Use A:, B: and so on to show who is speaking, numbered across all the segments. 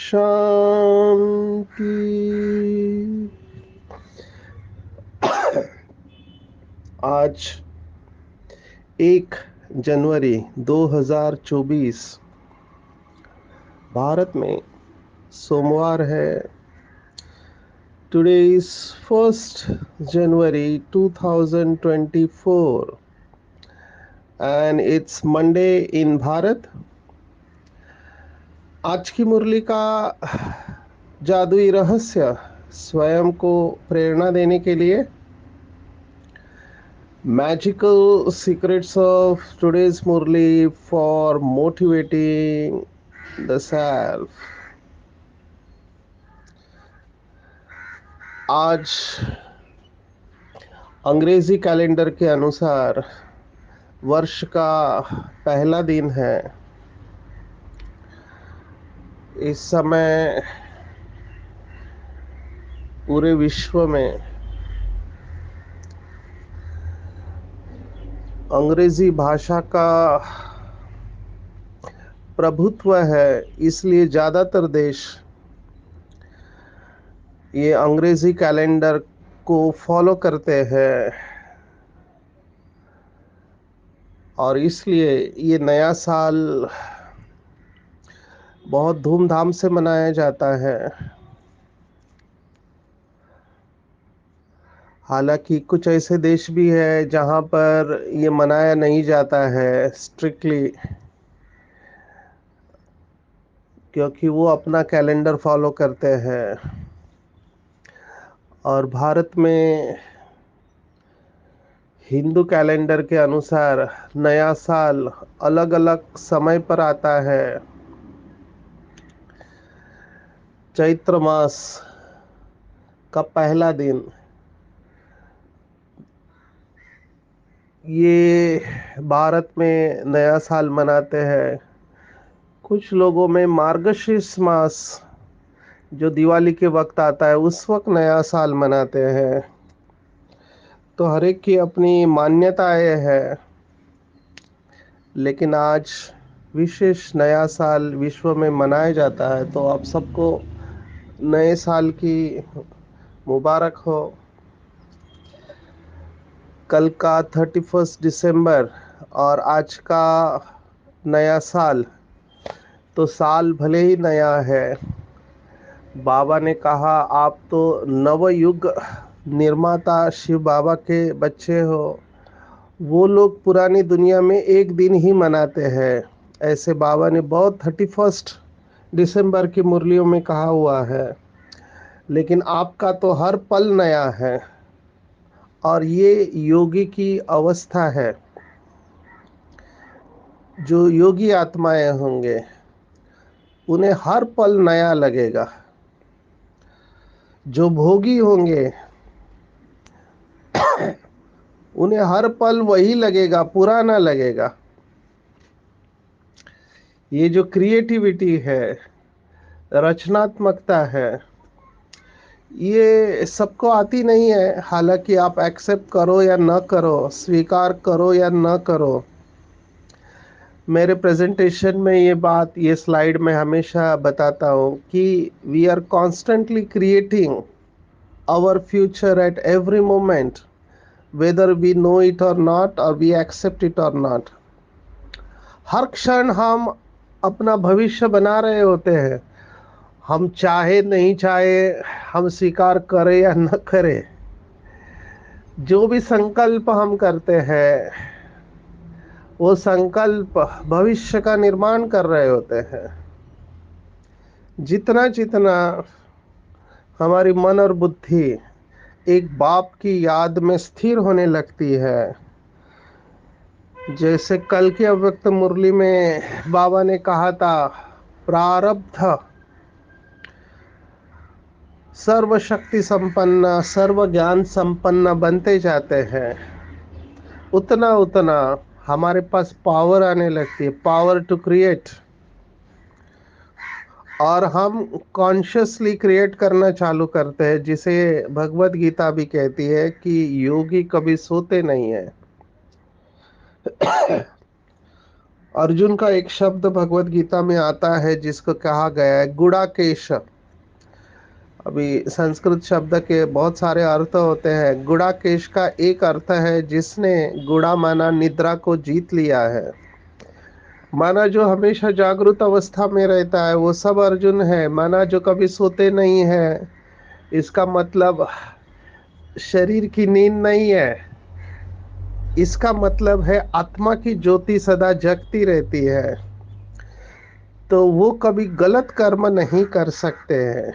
A: शांति। आज 1 जनवरी 2024 भारत में सोमवार है। Today is 1 January 2024 and it's Monday in Bharat. आज की मुरली का जादुई रहस्य स्वयं को प्रेरणा देने के लिए magical secrets of today's Murli for motivating the self। आज अंग्रेजी कैलेंडर के अनुसार वर्ष का पहला दिन है। इस समय पूरे विश्व में अंग्रेजी भाषा का प्रभुत्व है, इसलिए ज़्यादातर देश ये अंग्रेजी कैलेंडर को फॉलो करते हैं और इसलिए ये नया साल बहुत धूमधाम से मनाया जाता है। हालांकि कुछ ऐसे देश भी है जहां पर ये मनाया नहीं जाता है स्ट्रिक्टली, क्योंकि वो अपना कैलेंडर फॉलो करते हैं। और भारत में हिंदू कैलेंडर के अनुसार नया साल अलग अलग समय पर आता है। चैत्र मास का पहला दिन ये भारत में नया साल मनाते हैं। कुछ लोगों में मार्गशीर्ष मास जो दिवाली के वक्त आता है उस वक्त नया साल मनाते हैं। तो हर एक की अपनी मान्यताएं हैं, लेकिन आज विशेष नया साल विश्व में मनाया जाता है। तो आप सबको नए साल की मुबारक हो। कल का 31 दिसंबर और आज का नया साल, तो साल भले ही नया है, बाबा ने कहा आप तो नवयुग निर्माता शिव बाबा के बच्चे हो। वो लोग पुरानी दुनिया में एक दिन ही मनाते हैं, ऐसे बाबा ने बहुत 31 दिसंबर की मुरलियों में कहा हुआ है। लेकिन आपका तो हर पल नया है और ये योगी की अवस्था है। जो योगी आत्माएं होंगे उन्हें हर पल नया लगेगा। जो भोगी होंगे उन्हें हर पल वही लगेगा, पुराना लगेगा। ये जो क्रिएटिविटी है, रचनात्मकता है, ये सबको आती नहीं है। हालांकि आप एक्सेप्ट करो या न करो, स्वीकार करो या न करो, मेरे प्रेजेंटेशन में ये बात, ये स्लाइड में हमेशा बताता हूँ कि we are constantly creating our future at every moment, whether we know it or not or we accept it or not. हर क्षण हम अपना भविष्य बना रहे होते हैं। हम चाहे नहीं चाहे, हम स्वीकार करें या न करें, जो भी संकल्प हम करते हैं वो संकल्प भविष्य का निर्माण कर रहे होते हैं। जितना जितना हमारी मन और बुद्धि एक बाप की याद में स्थिर होने लगती है, जैसे कल की अव्यक्त मुरली में बाबा ने कहा था, प्रारब्ध सर्व शक्ति संपन्न, सर्व ज्ञान संपन्न बनते जाते हैं, उतना उतना हमारे पास पावर आने लगती है, पावर टू क्रिएट। और हम कॉन्शियसली क्रिएट करना चालू करते हैं, जिसे भगवत गीता भी कहती है कि योगी कभी सोते नहीं है। अर्जुन का एक शब्द भगवत गीता में आता है जिसको कहा गया है गुड़ाकेश। अभी संस्कृत शब्द के बहुत सारे अर्थ होते हैं। गुड़ाकेश का एक अर्थ है जिसने गुड़ा माना निद्रा को जीत लिया है, माना जो हमेशा जागृत अवस्था में रहता है वो सब अर्जुन है, माना जो कभी सोते नहीं है। इसका मतलब शरीर की नींद नहीं है, इसका मतलब है आत्मा की ज्योति सदा जगती रहती है, तो वो कभी गलत कर्म नहीं कर सकते हैं।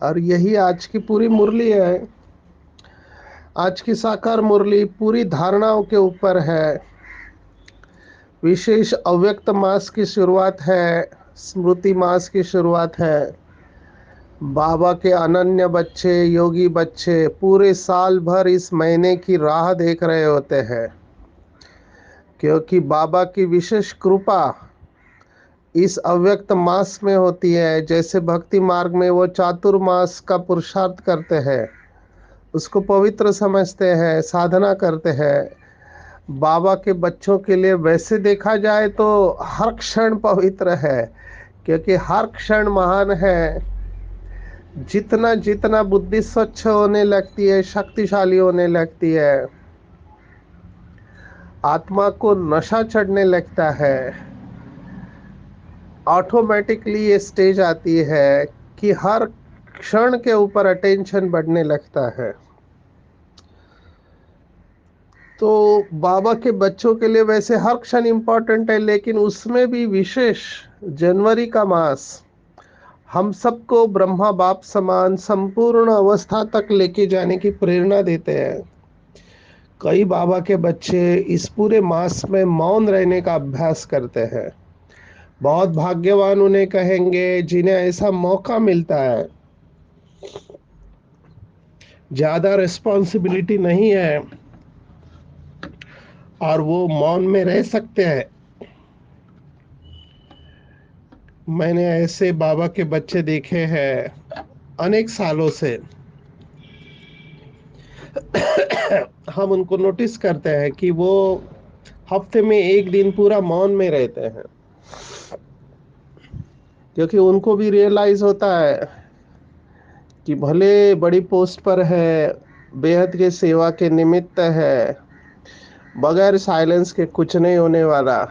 A: और यही आज की पूरी मुरली है। आज की साकार मुरली पूरी धारणाओं के ऊपर है। विशेष अव्यक्त मास की शुरुआत है, स्मृति मास की शुरुआत है। बाबा के अनन्य बच्चे, योगी बच्चे पूरे साल भर इस महीने की राह देख रहे होते हैं, क्योंकि बाबा की विशेष कृपा इस अव्यक्त मास में होती है। जैसे भक्ति मार्ग में वो चातुर्मास का पुरुषार्थ करते हैं, उसको पवित्र समझते हैं, साधना करते हैं। बाबा के बच्चों के लिए वैसे देखा जाए तो हर क्षण पवित्र है, क्योंकि हर क्षण महान है। जितना जितना बुद्धि स्वच्छ होने लगती है, शक्तिशाली होने लगती है, आत्मा को नशा चढ़ने लगता है, ऑटोमेटिकली ये स्टेज आती है कि हर क्षण के ऊपर अटेंशन बढ़ने लगता है। तो बाबा के बच्चों के लिए वैसे हर क्षण इम्पोर्टेंट है, लेकिन उसमें भी विशेष जनवरी का मास हम सबको ब्रह्मा बाप समान संपूर्ण अवस्था तक लेके जाने की प्रेरणा देते हैं। कई बाबा के बच्चे इस पूरे मास में मौन रहने का अभ्यास करते हैं। बहुत भाग्यवान उन्हें कहेंगे जिन्हें ऐसा मौका मिलता है। ज्यादा रिस्पॉन्सिबिलिटी नहीं है और वो मौन में रह सकते हैं। मैंने ऐसे बाबा के बच्चे देखे हैं अनेक सालों से। हम उनको नोटिस करते हैं कि वो हफ्ते में एक दिन पूरा मौन में रहते हैं, क्योंकि उनको भी रियलाइज होता है कि भले बड़ी पोस्ट पर है, बेहद के सेवा के निमित्त है, बगैर साइलेंस के कुछ नहीं होने वाला।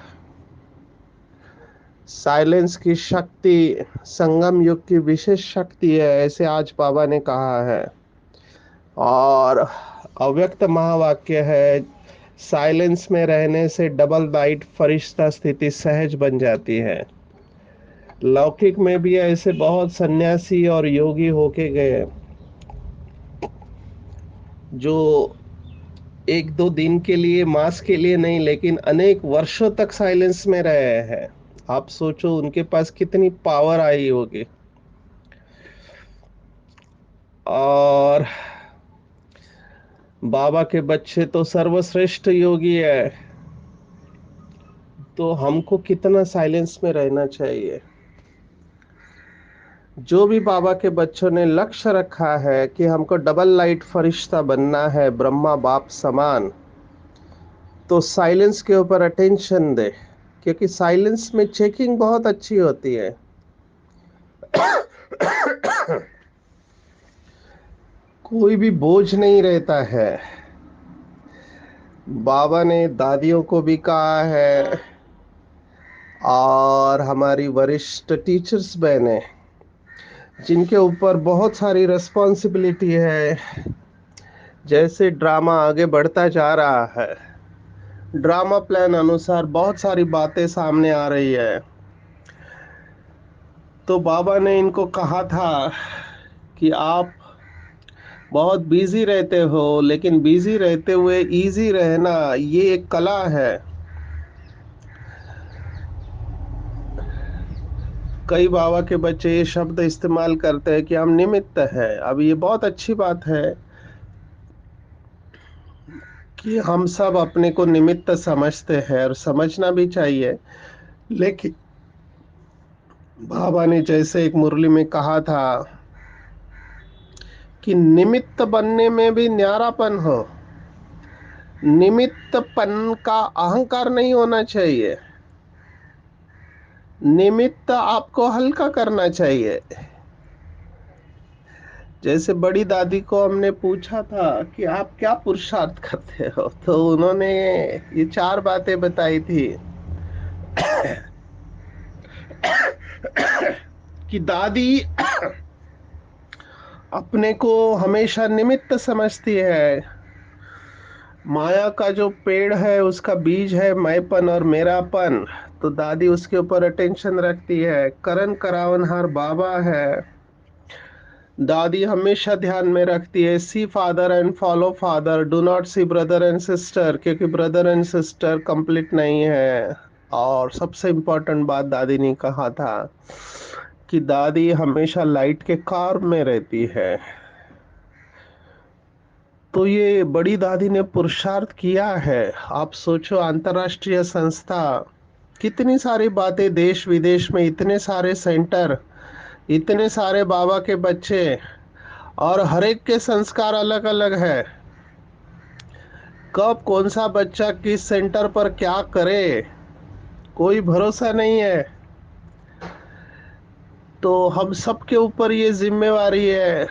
A: साइलेंस की शक्ति संगम युग की विशेष शक्ति है, ऐसे आज बाबा ने कहा है। और अव्यक्त महावाक्य है, साइलेंस में रहने से डबल लाइट फरिश्ता स्थिति सहज बन जाती है। लौकिक में भी ऐसे बहुत सन्यासी और योगी होके गए जो एक दो दिन के लिए, मास के लिए नहीं, लेकिन अनेक वर्षों तक साइलेंस में रहे हैं। आप सोचो उनके पास कितनी पावर आई होगी। और बाबा के बच्चे तो सर्वश्रेष्ठ योगी है, तो हमको कितना साइलेंस में रहना चाहिए। जो भी बाबा के बच्चों ने लक्ष्य रखा है कि हमको डबल लाइट फरिश्ता बनना है ब्रह्मा बाप समान, तो साइलेंस के ऊपर अटेंशन दे, क्योंकि साइलेंस में चेकिंग बहुत अच्छी होती है। कोई भी बोझ नहीं रहता है। बाबा ने दादियों को भी कहा है, और हमारी वरिष्ठ टीचर्स बहनें जिनके ऊपर बहुत सारी रिस्पॉन्सिबिलिटी है, जैसे ड्रामा आगे बढ़ता जा रहा है, ड्रामा प्लान अनुसार बहुत सारी बातें सामने आ रही है, तो बाबा ने इनको कहा था कि आप बहुत बिजी रहते हो, लेकिन बिजी रहते हुए इजी रहना ये एक कला है। कई बाबा के बच्चे ये शब्द इस्तेमाल करते हैं कि हम निमित्त है। अब ये बहुत अच्छी बात है कि हम सब अपने को निमित्त समझते हैं और समझना भी चाहिए। लेकिन बाबा ने जैसे एक मुरली में कहा था कि निमित्त बनने में भी न्यारापन हो, निमित्तपन का अहंकार नहीं होना चाहिए, निमित्त आपको हल्का करना चाहिए। जैसे बड़ी दादी को हमने पूछा था कि आप क्या पुरुषार्थ करते हो, तो उन्होंने ये 4 बातें बताई थी कि दादी अपने को हमेशा निमित्त समझती है। माया का जो पेड़ है उसका बीज है मैंपन और मेरापन, तो दादी उसके ऊपर अटेंशन रखती है। करण करावनहार बाबा है, दादी हमेशा ध्यान में रखती है see father and follow father, do not see brother and sister, क्योंकि ब्रदर एंड सिस्टर कंप्लीट नहीं है। और सबसे इम्पोर्टेंट बात दादी ने कहा था कि दादी हमेशा लाइट के कार में रहती है। तो ये बड़ी दादी ने पुरुषार्थ किया है। आप सोचो, अंतर्राष्ट्रीय संस्था, कितनी सारी बातें, देश विदेश में इतने सारे सेंटर, इतने सारे बाबा के बच्चे, और हर एक के संस्कार अलग अलग है। कब कौन सा बच्चा किस सेंटर पर क्या करे, कोई भरोसा नहीं है। तो हम सबके ऊपर ये जिम्मेवारी है,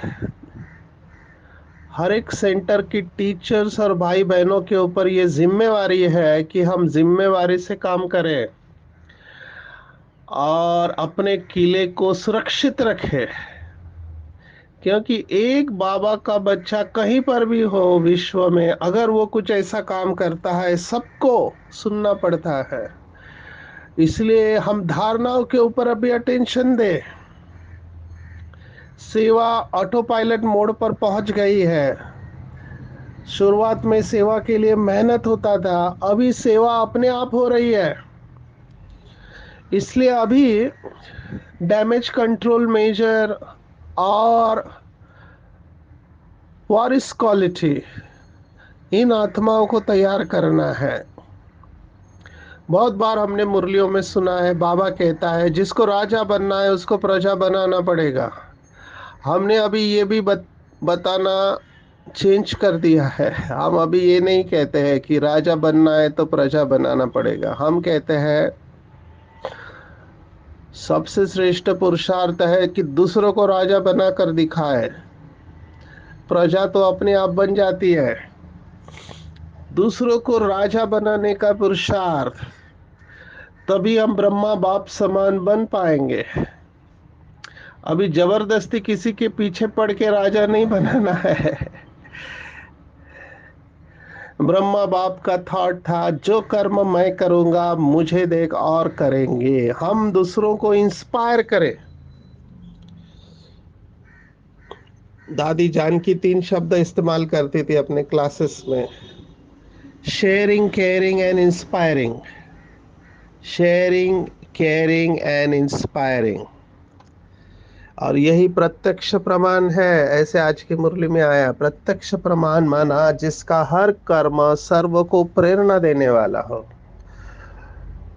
A: हर एक सेंटर की टीचर्स और भाई बहनों के ऊपर ये जिम्मेवारी है कि हम जिम्मेवारी से काम करें और अपने किले को सुरक्षित रखें। क्योंकि एक बाबा का बच्चा कहीं पर भी हो विश्व में, अगर वो कुछ ऐसा काम करता है, सबको सुनना पड़ता है। इसलिए हम धारणाओं के ऊपर अभी अटेंशन दें। सेवा ऑटो पायलट मोड पर पहुंच गई है। शुरुआत में सेवा के लिए मेहनत होता था, अभी सेवा अपने आप हो रही है। इसलिए अभी डैमेज कंट्रोल मेजर और वारिस क्वालिटी, इन आत्माओं को तैयार करना है। बहुत बार हमने मुरलियों में सुना है, बाबा कहता है जिसको राजा बनना है उसको प्रजा बनाना पड़ेगा। हमने अभी ये भी बताना चेंज कर दिया है। हम अभी ये नहीं कहते हैं कि राजा बनना है तो प्रजा बनाना पड़ेगा। हम कहते हैं सबसे श्रेष्ठ पुरुषार्थ है कि दूसरों को राजा बनाकर दिखाए, प्रजा तो अपने आप बन जाती है। दूसरों को राजा बनाने का पुरुषार्थ, तभी हम ब्रह्मा बाप समान बन पाएंगे। अभी जबरदस्ती किसी के पीछे पड़ के राजा नहीं बनाना है। ब्रह्मा बाप का थॉट था, जो कर्म मैं करूंगा मुझे देख और करेंगे। हम दूसरों को इंस्पायर करें। दादी जानकी 3 शब्द इस्तेमाल करती थी अपने क्लासेस में, sharing, caring and inspiring. Sharing, caring and inspiring. और यही प्रत्यक्ष प्रमाण है। ऐसे आज की मुरली में आया, प्रत्यक्ष प्रमाण माना जिसका हर कर्म सर्व को प्रेरणा देने वाला हो।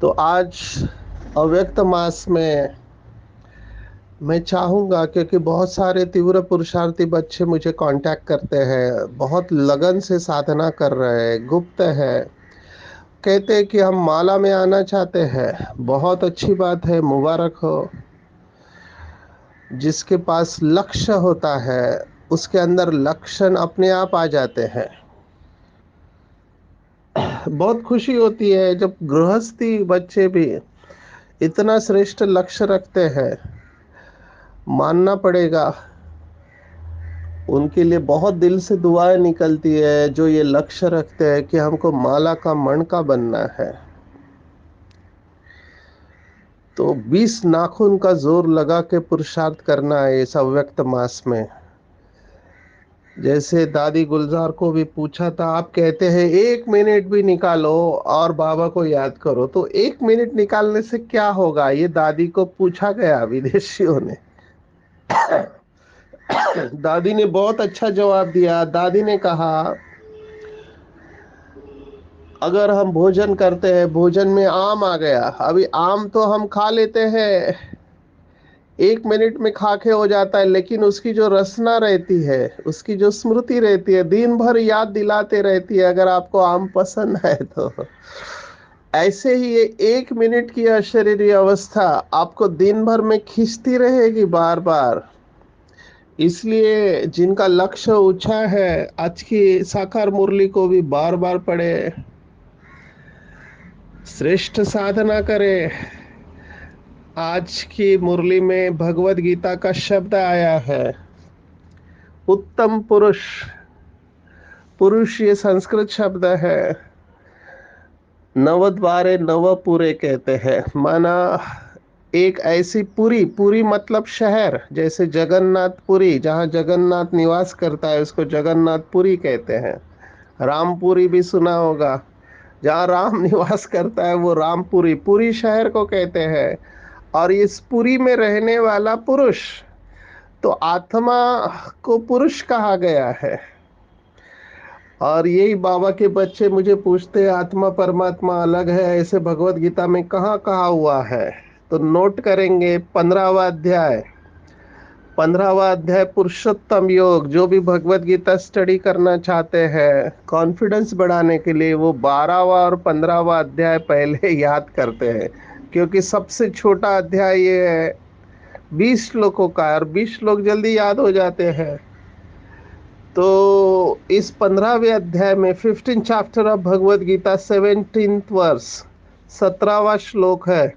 A: तो आज अव्यक्त मास में मैं चाहूंगा, क्योंकि बहुत सारे तीव्र पुरुषार्थी बच्चे मुझे कांटेक्ट करते हैं, बहुत लगन से साधना कर रहे हैं, गुप्त है, कहते हैं कि हम माला में आना चाहते हैं। बहुत अच्छी बात है, मुबारक हो। जिसके पास लक्ष्य होता है उसके अंदर लक्षण अपने आप आ जाते हैं। बहुत खुशी होती है जब गृहस्थी बच्चे भी इतना श्रेष्ठ लक्ष्य रखते हैं। मानना पड़ेगा, उनके लिए बहुत दिल से दुआएं निकलती है जो ये लक्ष्य रखते हैं कि हमको माला का मणका बनना है। तो 20 नाखून का जोर लगा के पुरुषार्थ करना है इस अव्यक्त मास में। जैसे दादी गुलजार को भी पूछा था, आप कहते हैं 1 मिनट भी निकालो और बाबा को याद करो, तो 1 मिनट निकालने से क्या होगा, ये दादी को पूछा गया विदेशियों ने। दादी ने बहुत अच्छा जवाब दिया। दादी ने कहा, अगर हम भोजन करते हैं, भोजन में आम आ गया, अभी आम तो हम खा लेते हैं, 1 मिनट में खा के हो जाता है, लेकिन उसकी जो रसना रहती है, उसकी जो स्मृति रहती है, दिन भर याद दिलाते रहती है, अगर आपको आम पसंद है तो। ऐसे ही ये 1 मिनट की अशरीरी अवस्था आपको दिन भर में खींचती रहेगी बार बार। इसलिए जिनका लक्ष्य ऊंचा है, आज की साकार मुरली को भी बार बार पढ़े, श्रेष्ठ साधना करे। आज की मुरली में भगवत गीता का शब्द आया है, उत्तम पुरुष। पुरुष ये संस्कृत शब्द है, नवद्वारे नवपुरे कहते हैं, माना एक ऐसी पुरी, पुरी मतलब शहर, जैसे जगन्नाथपुरी जहाँ जगन्नाथ निवास करता है उसको जगन्नाथपुरी कहते हैं। रामपुरी भी सुना होगा, जहाँ राम निवास करता है वो रामपुरी, पुरी शहर को कहते हैं। और इस पुरी में रहने वाला पुरुष, तो आत्मा को पुरुष कहा गया है। और यही बाबा के बच्चे मुझे पूछते हैं, आत्मा परमात्मा अलग है, ऐसे भगवत गीता में कहाँ कहा हुआ है? तो नोट करेंगे 15वां अध्याय, 15वां अध्याय पुरुषोत्तम योग। जो भी भगवत गीता स्टडी करना चाहते हैं कॉन्फिडेंस बढ़ाने के लिए, वो 12वां और 15वां अध्याय पहले याद करते हैं, क्योंकि सबसे छोटा अध्याय ये है, 20 श्लोकों का, और 20 श्लोक जल्दी याद हो जाते हैं। तो इस 15वें अध्याय में 15 chapter of Bhagavad Gita 17th verse, 17वां श्लोक है,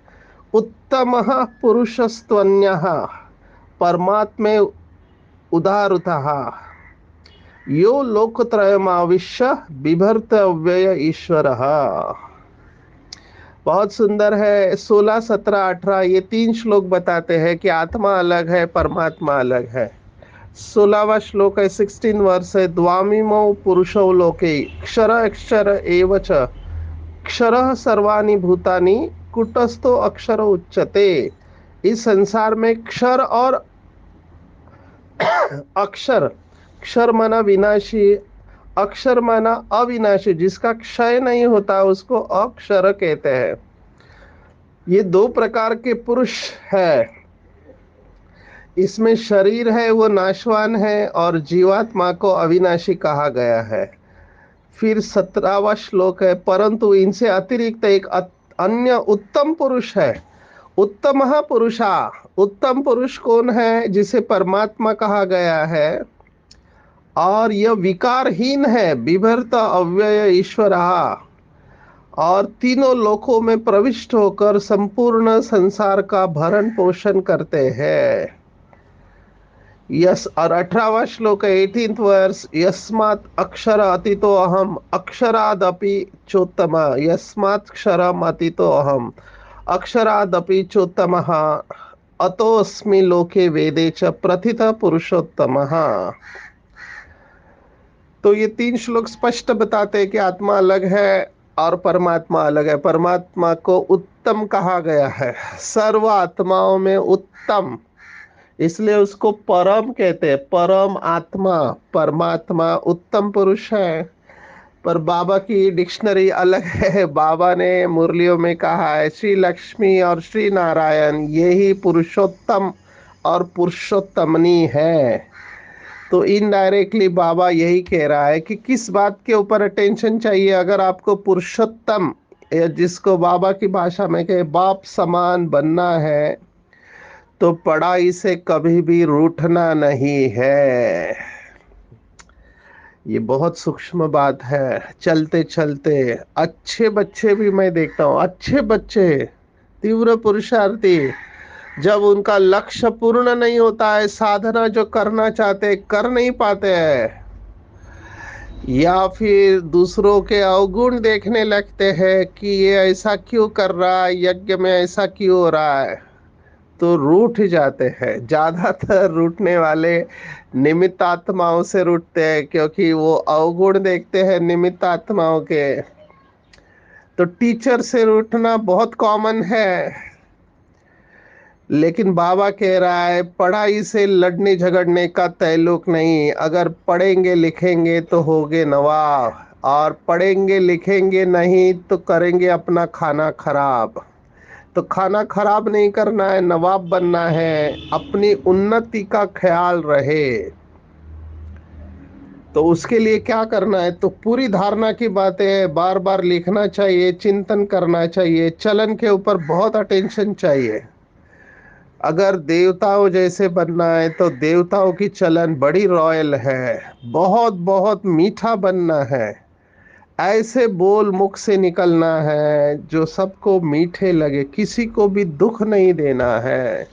A: उत्तम पुरुषस्त्वन्यः परमात्मे उदारुतः यो लोकत्रयमाविश्य बिभर्त अव्यय ईश्वरः। बहुत सुंदर है। 16, 17, 18 ये 3 श्लोक बताते हैं कि आत्मा अलग है, परमात्मा अलग है। 16वां श्लोक है, 16 वर्ष है, द्वामिमो पुरुषो लोके क्षर अक्षर एव च क्षरः सर्वाणि भूतानि कुटस्थो अक्षर उच्यते। इस संसार में क्षर और अक्षर, क्षर माना विनाशी, अक्षर माना अविनाशी, जिसका क्षय नहीं होता उसको अक्षर कहते हैं। ये 2 प्रकार के पुरुष है। इसमें शरीर है वो नाशवान है, और जीवात्मा को अविनाशी कहा गया है। फिर 17वां श्लोक है, परंतु इनसे अतिरिक्त एक अन्य उत्तम पुरुष है। उत्तम पुरुषा, उत्तम पुरुष कौन है? जिसे परमात्मा कहा गया है, और यह विकारहीन है, बिभर्त अव्यय ईश्वर, और तीनों लोकों में प्रविष्ट होकर संपूर्ण संसार का भरण पोषण करते हैं। यस, और 18वां श्लोक है, 18th वर्स, यस्मात् अक्षर अतीतो अहम अक्षरादपि चोत्तम, यस्मात् क्षरम अतीतो अहम अक्षरादपि चोत्तम अतोस्मि लोके वेदे च प्रथित पुरुषोत्तम। तो ये 3 श्लोक स्पष्ट बताते हैं कि आत्मा अलग है और परमात्मा अलग है। परमात्मा को उत्तम कहा गया है, सर्व आत्माओं में उत्तम, इसलिए उसको परम कहते हैं। परम आत्मा, परमात्मा उत्तम पुरुष है। पर बाबा की डिक्शनरी अलग है। बाबा ने मुरलियों में कहा है, श्री लक्ष्मी और श्री नारायण यही पुरुषोत्तम और पुरुषोत्तमनी है। तो इनडायरेक्टली बाबा यही कह रहा है कि किस बात के ऊपर अटेंशन चाहिए। अगर आपको पुरुषोत्तम, या जिसको बाबा की भाषा में कहे बाप समान बनना है, तो पढ़ाई से कभी भी रूठना नहीं है। ये बहुत सूक्ष्म बात है। चलते चलते अच्छे बच्चे भी मैं देखता हूँ, अच्छे बच्चे तीव्र पुरुषार्थी, जब उनका लक्ष्य पूर्ण नहीं होता है, साधना जो करना चाहते कर नहीं पाते हैं, या फिर दूसरों के अवगुण देखने लगते हैं कि ये ऐसा क्यों कर रहा है, यज्ञ में ऐसा क्यों हो रहा है, तो रूठ जाते हैं। ज्यादातर रूठने वाले निमित्त आत्माओं से रूठते हैं, क्योंकि वो अवगुण देखते हैं निमित्त आत्माओं के। तो टीचर से रूठना बहुत कॉमन है, लेकिन बाबा कह रहा है पढ़ाई से लड़ने झगड़ने का तल्लुक नहीं। अगर पढ़ेंगे लिखेंगे तो होगे नवाब, और पढ़ेंगे लिखेंगे नहीं तो करेंगे अपना खाना खराब। तो खाना खराब नहीं करना है, नवाब बनना है, अपनी उन्नति का ख्याल रहे। तो उसके लिए क्या करना है? तो पूरी धारणा की बातें बार बार लिखना चाहिए, चिंतन करना चाहिए, चलन के ऊपर बहुत अटेंशन चाहिए। अगर देवताओं जैसे बनना है तो देवताओं की चलन बड़ी रॉयल है, बहुत बहुत मीठा बनना है। ऐसे बोल मुख से निकलना है जो सबको मीठे लगे, किसी को भी दुख नहीं देना है।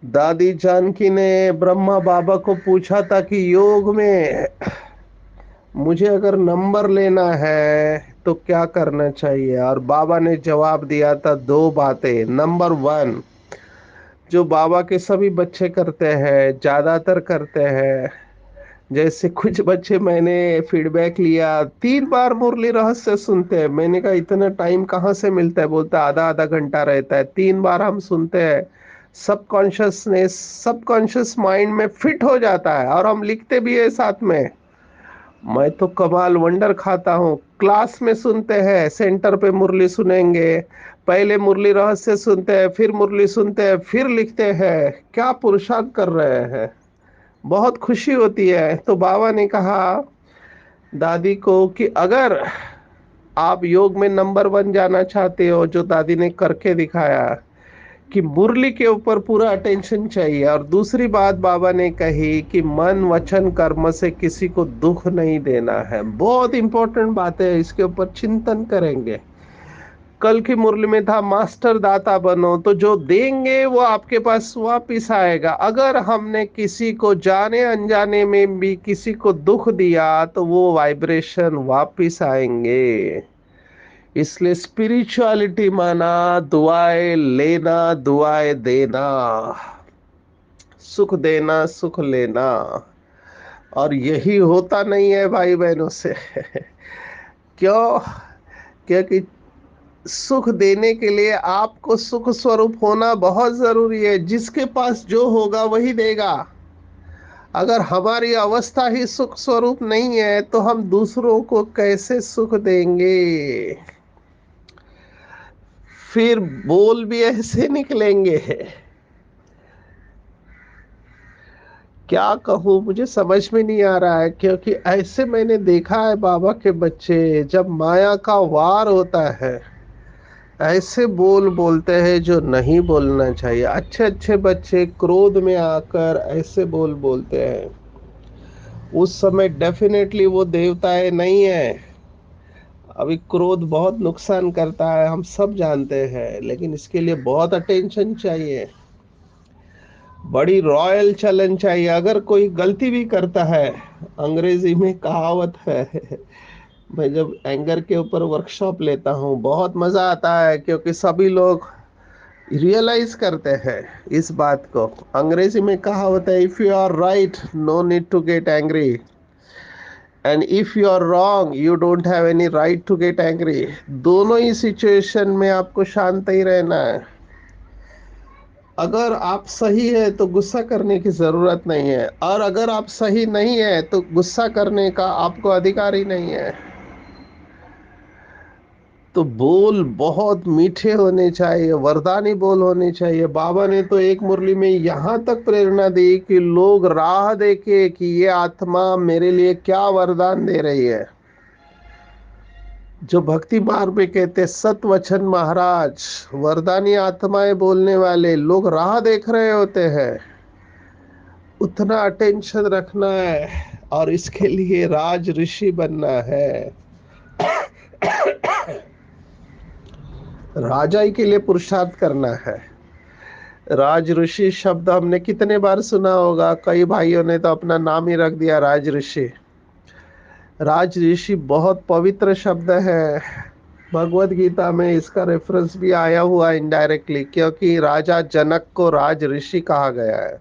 A: दादी जानकी ने ब्रह्मा बाबा को पूछा था कि योग में मुझे अगर नंबर लेना है तो क्या करना चाहिए, और बाबा ने जवाब दिया था दो बातें। नंबर वन, जो बाबा के सभी बच्चे करते हैं, ज्यादातर करते हैं। जैसे कुछ बच्चे, मैंने फीडबैक लिया, 3 बार मुरली रहस्य सुनते हैं। मैंने कहा इतना टाइम कहाँ से मिलता है? बोलता है आधा आधा घंटा रहता है, 3 बार हम सुनते हैं। सबकॉन्शियसनेस, सबकॉन्शियस माइंड में फिट हो जाता है, और हम लिखते भी है साथ में। मैं तो कमाल वंडर खाता हूँ। क्लास में सुनते हैं, सेंटर पे मुरली सुनेंगे, पहले मुरली रहस्य सुनते हैं, फिर मुरली सुनते हैं, फिर लिखते हैं। क्या पुरुषार्थ कर रहे हैं, बहुत खुशी होती है। तो बाबा ने कहा दादी को कि अगर आप योग में नंबर 1 जाना चाहते हो, जो दादी ने करके दिखाया कि मुरली के ऊपर पूरा अटेंशन चाहिए। और दूसरी बात बाबा ने कही कि मन वचन कर्म से किसी को दुख नहीं देना है। बहुत इंपॉर्टेंट बात है, इसके ऊपर चिंतन करेंगे। कल की मुरली में था मास्टर दाता बनो, तो जो देंगे वो आपके पास वापिस आएगा। अगर हमने किसी को जाने अनजाने में भी किसी को दुख दिया तो वो वाइब्रेशन वापिस आएंगे। इसलिए स्पिरिचुअलिटी माना दुआएं लेना, दुआएं देना, सुख देना, सुख लेना। और यही होता नहीं है भाई बहनों से। क्यों? क्योंकि सुख देने के लिए आपको सुख स्वरूप होना बहुत जरूरी है। जिसके पास जो होगा वही देगा। अगर हमारी अवस्था ही सुख स्वरूप नहीं है तो हम दूसरों को कैसे सुख देंगे? फिर बोल भी ऐसे निकलेंगे। क्या कहूँ, मुझे समझ में नहीं आ रहा है। क्योंकि ऐसे मैंने देखा है बाबा के बच्चे, जब माया का वार होता है ऐसे बोल बोलते हैं जो नहीं बोलना चाहिए। अच्छे अच्छे बच्चे क्रोध में आकर ऐसे बोल बोलते हैं, उस समय डेफिनेटली वो देवताएं नहीं है। अभी क्रोध बहुत नुकसान करता है, हम सब जानते हैं, लेकिन इसके लिए बहुत अटेंशन चाहिए, बड़ी रॉयल चलन चाहिए। अगर कोई गलती भी करता है, अंग्रेजी में कहावत है, मैं जब एंगर के ऊपर वर्कशॉप लेता हूँ बहुत मजा आता है, क्योंकि सभी लोग रियलाइज करते हैं इस बात को। अंग्रेजी में कहावत है, if you are right no need to get angry, and if you are wrong you don't have any right to get angry. दोनों ही सिचुएशन में आपको शांत ही रहना है। अगर आप सही है तो गुस्सा करने की जरूरत नहीं है, और अगर आप सही नहीं है तो गुस्सा करने का आपको अधिकार ही नहीं है। तो बोल बहुत मीठे होने चाहिए, वरदानी बोल होने चाहिए। बाबा ने तो एक मुरली में यहाँ तक प्रेरणा दी कि लोग राह देखे कि ये आत्मा मेरे लिए क्या वरदान दे रही है। जो भक्ति मार्ग में कहते सत वचन महाराज, वरदानी आत्माएं बोलने वाले लोग राह देख रहे होते हैं। उतना अटेंशन रखना है, और इसके लिए राज ऋषि बनना है। राजाई के लिए पुरुषार्थ करना है। राज ऋषि शब्द हमने कितने बार सुना होगा, कई भाइयों ने तो अपना नाम ही रख दिया राज ऋषि। राज ऋषि बहुत पवित्र शब्द है। भगवत गीता में इसका रेफरेंस भी आया हुआ इनडायरेक्टली, क्योंकि राजा जनक को राज ऋषि कहा गया है।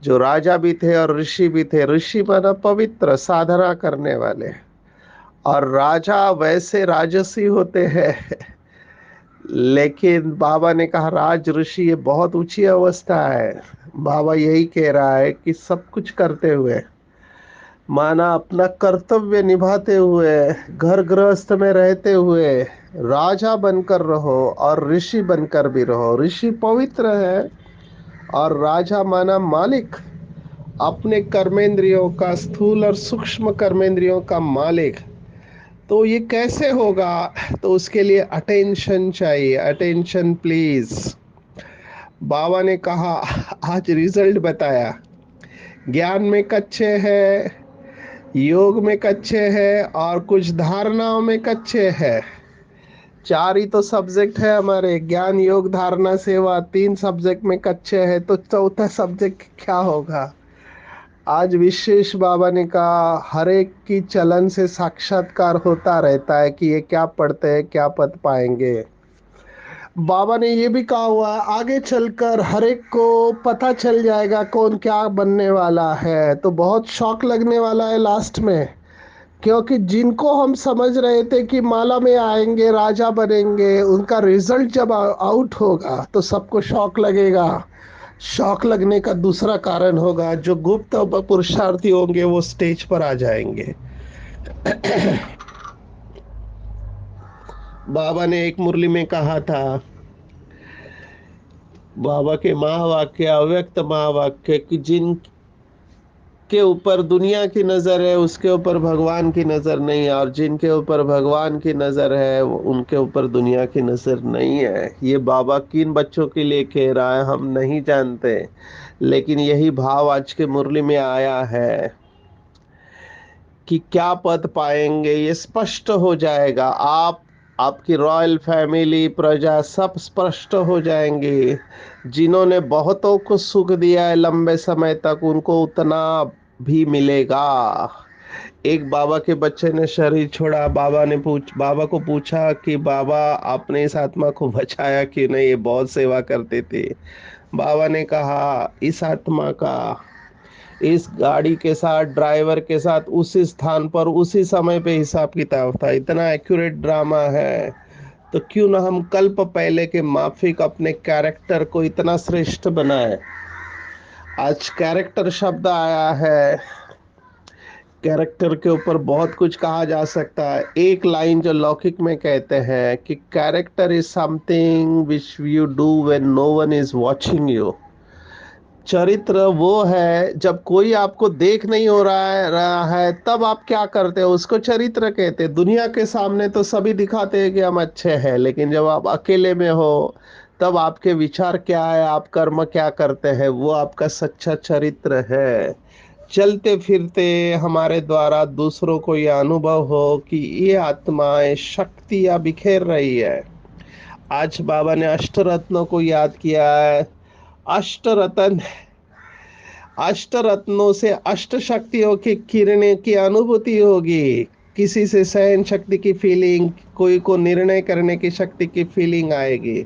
A: जो राजा भी थे और ऋषि भी थे। ऋषि माना पवित्र साधना करने वाले, और राजा वैसे राजसी होते हैं। लेकिन बाबा ने कहा राज ऋषि ये बहुत ऊंची अवस्था है। बाबा यही कह रहा है कि सब कुछ करते हुए, माना अपना कर्तव्य निभाते हुए, घर गृहस्थ में रहते हुए राजा बनकर रहो और ऋषि बनकर भी रहो। ऋषि पवित्र है और राजा माना मालिक, अपने कर्मेंद्रियों का, स्थूल और सूक्ष्म कर्मेंद्रियों का मालिक। तो ये कैसे होगा? तो उसके लिए अटेंशन चाहिए। Attention please. बाबा ने कहा, आज रिजल्ट बताया, ज्ञान में कच्चे हैं, योग में कच्चे हैं और कुछ धारणाओं में कच्चे हैं। चार ही तो सब्जेक्ट है हमारे, ज्ञान योग धारणा सेवा। तीन सब्जेक्ट में कच्चे हैं, तो चौथा सब्जेक्ट क्या होगा? आज विशेष बाबा ने कहा हर एक की चलन से साक्षात्कार होता रहता है कि ये क्या पढ़ते हैं, क्या पद पाएंगे। बाबा ने ये भी कहा हुआ है, आगे चलकर हर एक को पता चल जाएगा कौन क्या बनने वाला है। तो बहुत शौक लगने वाला है लास्ट में, क्योंकि जिनको हम समझ रहे थे कि माला में आएंगे, राजा बनेंगे, उनका रिजल्ट जब आउट होगा तो सबको शौक लगेगा। शौक लगने का दूसरा कारण होगा, जो गुप्त पुरुषार्थी होंगे वो स्टेज पर आ जाएंगे। बाबा ने एक मुरली में कहा था, बाबा के महावाक्य, अव्यक्त महावाक्य, कि जिन के ऊपर दुनिया की नजर है उसके ऊपर भगवान की नजर नहीं है, और जिनके ऊपर भगवान की नजर है उनके ऊपर दुनिया की नजर नहीं है। ये बाबा किन बच्चों के लिए कह रहा है हम नहीं जानते, लेकिन यही भाव आज के मुरली में आया है कि क्या पद पाएंगे ये स्पष्ट हो जाएगा। आप, आपकी रॉयल फैमिली, प्रजा सब स्पष्ट हो जाएंगे। जिन्होंने बहुतों को सुख दिया है लंबे समय तक, उनको उतना भी मिलेगा। एक बाबा के बच्चे ने शरीर छोड़ा। बाबा को पूछा कि बाबा आपने इस आत्मा को बचाया कि नहीं, ये बहुत सेवा करते थे। बाबा ने कहा इस आत्मा का इस गाड़ी के साथ, ड्राइवर के साथ, उसी स्थान पर उसी समय पे हिसाब किताब था। इतना एक्यूरेट ड्रामा है। तो क्यों ना हम कल्प पहले के माफिक अपने कैरेक्टर को इतना श्रेष्ठ बनाए। आज कैरेक्टर शब्द आया है। कैरेक्टर के ऊपर बहुत कुछ कहा जा सकता है। एक लाइन जो लौकिक में कहते हैं कि character is something which you do when no one is watching you. चरित्र वो है जब कोई आपको देख नहीं हो रहा है तब आप क्या करते हो, उसको चरित्र कहते हैं। दुनिया के सामने तो सभी दिखाते हैं कि हम अच्छे हैं, लेकिन जब आप अकेले में हो तब आपके विचार क्या है, आप कर्म क्या करते हैं, वो आपका सच्चा चरित्र है। चलते फिरते हमारे द्वारा दूसरों को यह अनुभव हो कि ये आत्माएं शक्तियां बिखेर रही है। आज बाबा ने अष्टरत्नों को याद किया है। अष्टरत्न, अष्ट रत्नों से अष्ट शक्तियों की किरणें की अनुभूति होगी। किसी से सहन शक्ति की फीलिंग, कोई को निर्णय करने की शक्ति की फीलिंग आएगी।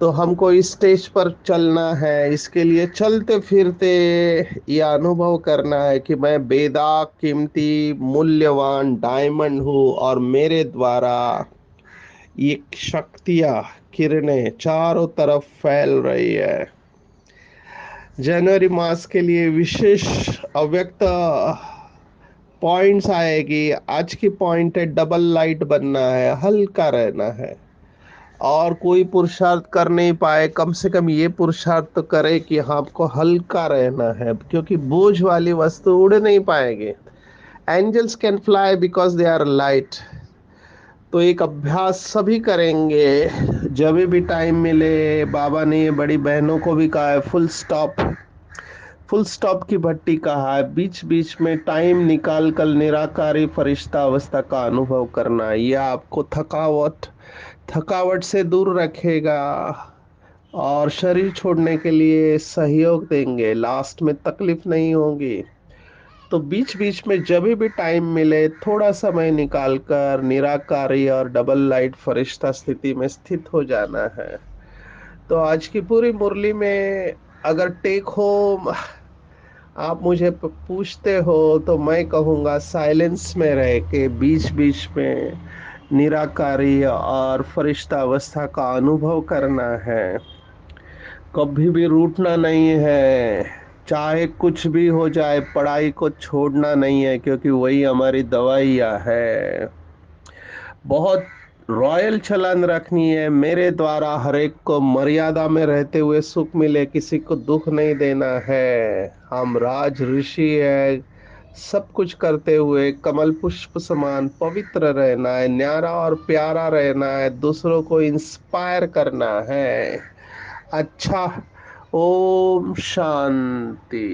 A: तो हमको इस स्टेज पर चलना है। इसके लिए चलते फिरते ये अनुभव करना है कि मैं बेदाग, कीमती, मूल्यवान डायमंड हूँ, और मेरे द्वारा ये शक्तियाँ, किरणें चारों तरफ फैल रही है। जनवरी मास के लिए विशेष अव्यक्त पॉइंट्स आएगी। आज की पॉइंट है डबल लाइट बनना है, हल्का रहना है। और कोई पुरुषार्थ कर नहीं पाए, कम से कम ये पुरुषार्थ तो करे कि हाँ आपको हल्का रहना है, क्योंकि बोझ वाली वस्तु उड़ नहीं पाएंगे। Angels can fly because they are light. तो एक अभ्यास सभी करेंगे जब भी टाइम मिले। बाबा ने ये बड़ी बहनों को भी कहा है, फुल स्टॉप, फुल स्टॉप की भट्टी कहा है। बीच बीच में टाइम निकाल कर निराकारी फरिश्ता अवस्था का अनुभव करना, यह आपको थकावट से दूर रखेगा और शरीर छोड़ने के लिए सहयोग देंगे। लास्ट में तकलीफ नहीं होगी। तो बीच बीच में जब भी टाइम मिले थोड़ा समय निकाल कर निराकारी और डबल लाइट फरिश्ता स्थिति में स्थित हो जाना है। तो आज की पूरी मुरली में अगर टेक होम आप मुझे पूछते हो तो मैं कहूँगा साइलेंस में रह के बीच बीच में निराकारी और फरिश्ता अवस्था का अनुभव करना है। कभी भी रूठना नहीं है, चाहे कुछ भी हो जाए पढ़ाई को छोड़ना नहीं है, क्योंकि वही हमारी दवाइयाँ है। बहुत रॉयल छलन रखनी है, मेरे द्वारा हर एक को मर्यादा में रहते हुए सुख मिले, किसी को दुख नहीं देना है। हम राज ऋषि है, सब कुछ करते हुए कमल पुष्प समान पवित्र रहना है, न्यारा और प्यारा रहना है, दूसरों को इंस्पायर करना है। अच्छा, ओम शांति।